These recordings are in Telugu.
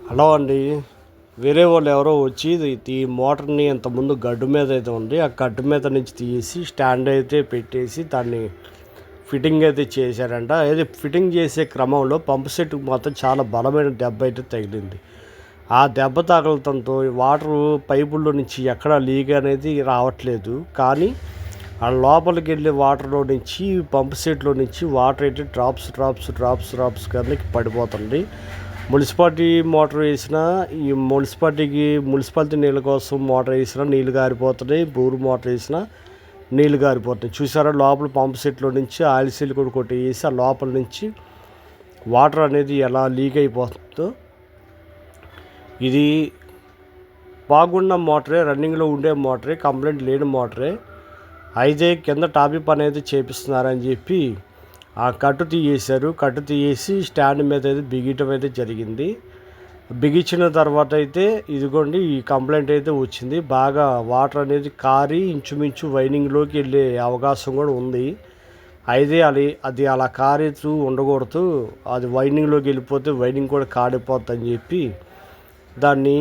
హలో అండి. వేరే వాళ్ళు ఎవరో వచ్చి ఈ మోటార్ని ఇంతకుముందు గడ్డు మీద అయితే ఉంది, ఆ గడ్డు మీద నుంచి తీసి స్టాండ్ అయితే పెట్టేసి దాన్ని ఫిట్టింగ్ అయితే చేశారంట. అది ఫిట్టింగ్ చేసే క్రమంలో పంపు సెట్కి మాత్రం చాలా బలమైన దెబ్బ అయితే తగిలింది. ఆ దెబ్బ తగలటంతో వాటరు పైపుల్లో నుంచి ఎక్కడ లీక్ అనేది రావట్లేదు, కానీ ఆ లోపలికి వెళ్ళే వాటర్లో నుంచి పంపు సెట్లో నుంచి వాటర్ అయితే డ్రాప్స్ డ్రాప్స్ డ్రాప్స్ డ్రాప్స్ కిందకి పడిపోతుంది. మున్సిపాలిటీ మోటార్ వేసినా, ఈ మున్సిపాలిటీ నీళ్ళ కోసం మోటార్ వేసినా నీళ్ళు గారిపోతున్నాయి, బోరు మోటార్ వేసినా నీళ్ళు గారిపోతున్నాయి. చూసారా, లోపల పంపు సెట్లో నుంచి ఆయిల్ సీల్ కూడా కొట్టేసి ఆ లోపల నుంచి వాటర్ అనేది ఎలా లీక్ అయిపోతుందో. ఇది బాగున్న మోటరే, రన్నింగ్లో ఉండే మోటరే, కంప్లైంట్ లేని మోటరే. అయితే కింద టాపిప్ అనేది చేపిస్తున్నారని చెప్పి ఆ కట్టు తీయేశారు. కట్టు తీయేసి స్టాండ్ మీద అయితే బిగించడం అయితే జరిగింది. బిగించిన తర్వాత అయితే ఇదిగోండి ఈ కంప్లైంట్ అయితే వచ్చింది. బాగా వాటర్ అనేది కారి ఇంచుమించు వైనింగ్లోకి వెళ్ళే అవకాశం కూడా ఉంది. అయితే అది అలా కారుతూ ఉండకూడదు, అది వైనింగ్లోకి వెళ్ళిపోతే వైనింగ్ కూడా కాడిపోద్ది అని చెప్పి దాన్ని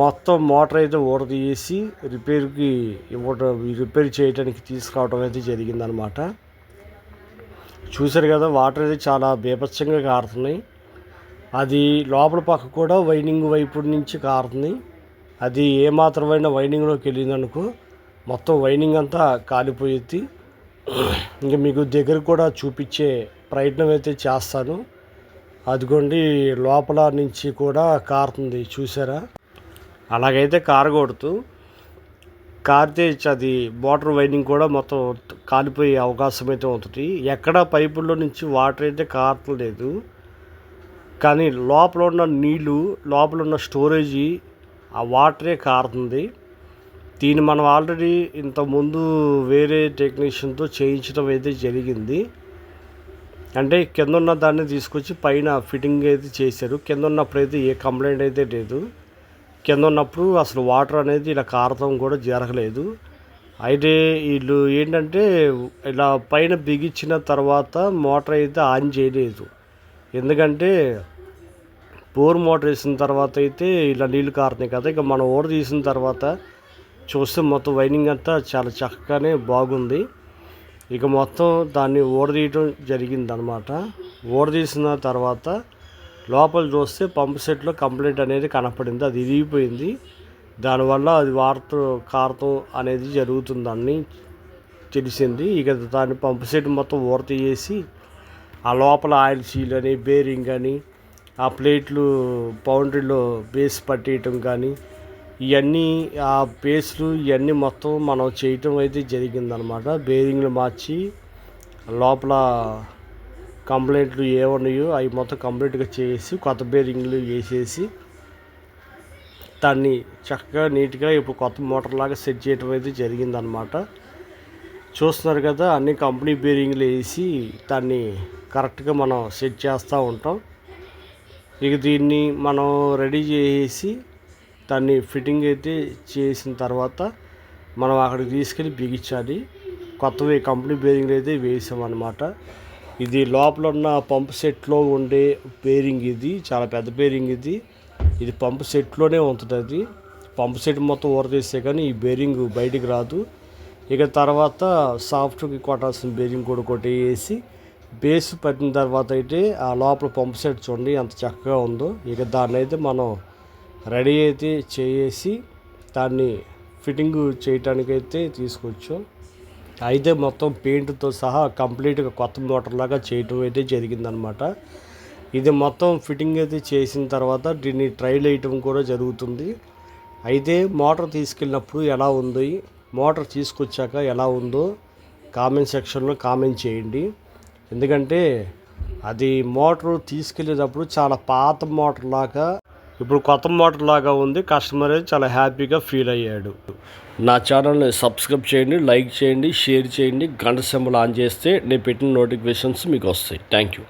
మొత్తం మోటార్ అయితే ఊడదీసి రిపేర్ చేయడానికి తీసుకురావడం అయితే జరిగిందనమాట. చూశారు కదా, వాటర్ అయితే చాలా బీభత్సంగా కారుతున్నాయి. అది లోపల పక్క కూడా వైనింగ్ వైపు నుంచి కారుతుంది. అది ఏమాత్రమైన వైనింగ్లోకి వెళ్ళిందనుకో మొత్తం వైనింగ్ అంతా కాలిపోయింది. ఇంకా మీకు దగ్గర కూడా చూపించే ప్రయత్నం అయితే చేస్తాను. అదిగోండి లోపల నుంచి కూడా కారుతుంది, చూసారా. అలాగైతే కారకూడదు, కారితే అది మోటార్ వైండింగ్ కూడా మొత్తం కాలిపోయే అవకాశం అయితే ఉంటుంది. ఎక్కడ పైపుల్లో నుంచి వాటర్ అయితే కారట్లేదు, కానీ లోపల ఉన్న నీళ్ళు, లోపల ఉన్న స్టోరేజీ ఆ వాటరే కారుతుంది. దీన్ని మనం ఆల్రెడీ ఇంతకుముందు వేరే టెక్నీషియన్తో చేయించడం అయితే జరిగింది. అంటే కింద ఉన్న దాన్ని తీసుకొచ్చి పైన ఫిట్టింగ్ అయితే చేశారు. కింద ఉన్నప్పుడైతే ఏ కంప్లైంట్ అయితే లేదు. కింద ఉన్నప్పుడు అసలు వాటర్ అనేది ఇలా కారతం కూడా జరగలేదు. అయితే వీళ్ళు ఏంటంటే ఇలా పైన బిగించిన తర్వాత మోటార్ అయితే ఆన్ చేయలేదు. ఎందుకంటే బోర్ మోటార్ వేసిన తర్వాత అయితే ఇలా నీళ్ళు కారుతున్నాయి కదా, ఇక మనం ఓడ తీసిన తర్వాత చూస్తే మొత్తం వైనింగ్ అంతా చాలా చక్కగానే బాగుంది. ఇక మొత్తం దాన్ని ఓడదీయటం జరిగిందనమాట. ఓడదీసిన తర్వాత లోపల చూస్తే పంపు సెట్లో కంప్లైంట్ అనేది కనపడింది, అది ఇరిగిపోయింది. దానివల్ల అది వాటర్ కారతం అనేది జరుగుతుందని తెలిసింది. ఇక దాన్ని పంపు సెట్ మొత్తం ఊరతీయేసి ఆ లోపల ఆయిల్ సీల్ అని, బేరింగ్ అని, ఆ ప్లేట్లు బౌండరీలో బేస్ పట్టేయటం కానీ, ఇవన్నీ ఆ బేస్లు ఇవన్నీ మొత్తం మనం చేయటం అయితే జరిగిందనమాట. బేరింగ్లు మార్చి లోపల కంప్లైంట్లు ఏమన్నాయో అవి మొత్తం కంప్లీట్గా చేసి కొత్త బేరింగ్లు వేసేసి దాన్ని చక్కగా నీట్గా ఇప్పుడు కొత్త మోటార్ లాగా సెట్ చేయడం అయితే జరిగిందనమాట. చూస్తున్నారు కదా, అన్ని కంపెనీ బేరింగ్లు వేసి దాన్ని కరెక్ట్గా మనం సెట్ చేస్తూ ఉంటాం. ఇక దీన్ని మనం రెడీ చేసి దాన్ని ఫిట్టింగ్ అయితే చేసిన తర్వాత మనం అక్కడికి తీసుకెళ్ళి బిగించాలి. కొత్తవి కంపెనీ బేరింగ్లు అయితే వేసామన్నమాట. ఇది లోపల ఉన్న పంపు సెట్లో ఉండే బేరింగ్, ఇది చాలా పెద్ద బేరింగ్. ఇది పంపు సెట్లోనే ఉంటుంది. అది పంపు సెట్ మొత్తం ఊరదీస్తే కానీ ఈ బేరింగ్ బయటికి రాదు. ఇక తర్వాత సాఫ్ట్కి కొట్టాల్సిన బేరింగ్ కూడా కొట్టేసి బేస్ పట్టిన తర్వాత అయితే ఆ లోపల పంపు సెట్ చూడండి ఎంత చక్కగా ఉందో. ఇక దాన్ని అయితే మనం రెడీ అయితే చేసి దాన్ని ఫిట్టింగ్ చేయటానికైతే తీసుకొచ్చాం. అయితే మొత్తం పెయింట్తో సహా కంప్లీట్గా కొత్త మోటార్ లాగా చేయటం అయితే జరిగిందనమాట. ఇది మొత్తం ఫిట్టింగ్ అయితే చేసిన తర్వాత దీన్ని ట్రైల్ వేయటం కూడా జరుగుతుంది. అయితే మోటార్ తీసుకెళ్ళినప్పుడు ఎలా ఉంది, మోటార్ తీసుకొచ్చాక ఎలా ఉందో కామెంట్ సెక్షన్లో కామెంట్ చేయండి. ఎందుకంటే అది మోటార్ తీసుకెళ్ళేటప్పుడు చాలా పాత మోటార్ లాగా, ఇప్పుడు కొత్త మోటార్ లాగా ఉంది. కస్టమర్ అయితే చాలా హ్యాపీగా ఫీల్ అయ్యాడు. నా ఛానల్ని సబ్స్క్రైబ్ చేయండి, లైక్ చేయండి, షేర్ చేయండి, గంట సింబల్ ఆన్ చేస్తే నేను పెట్టిన నోటిఫికేషన్స్ మీకు వస్తాయి. Thank you.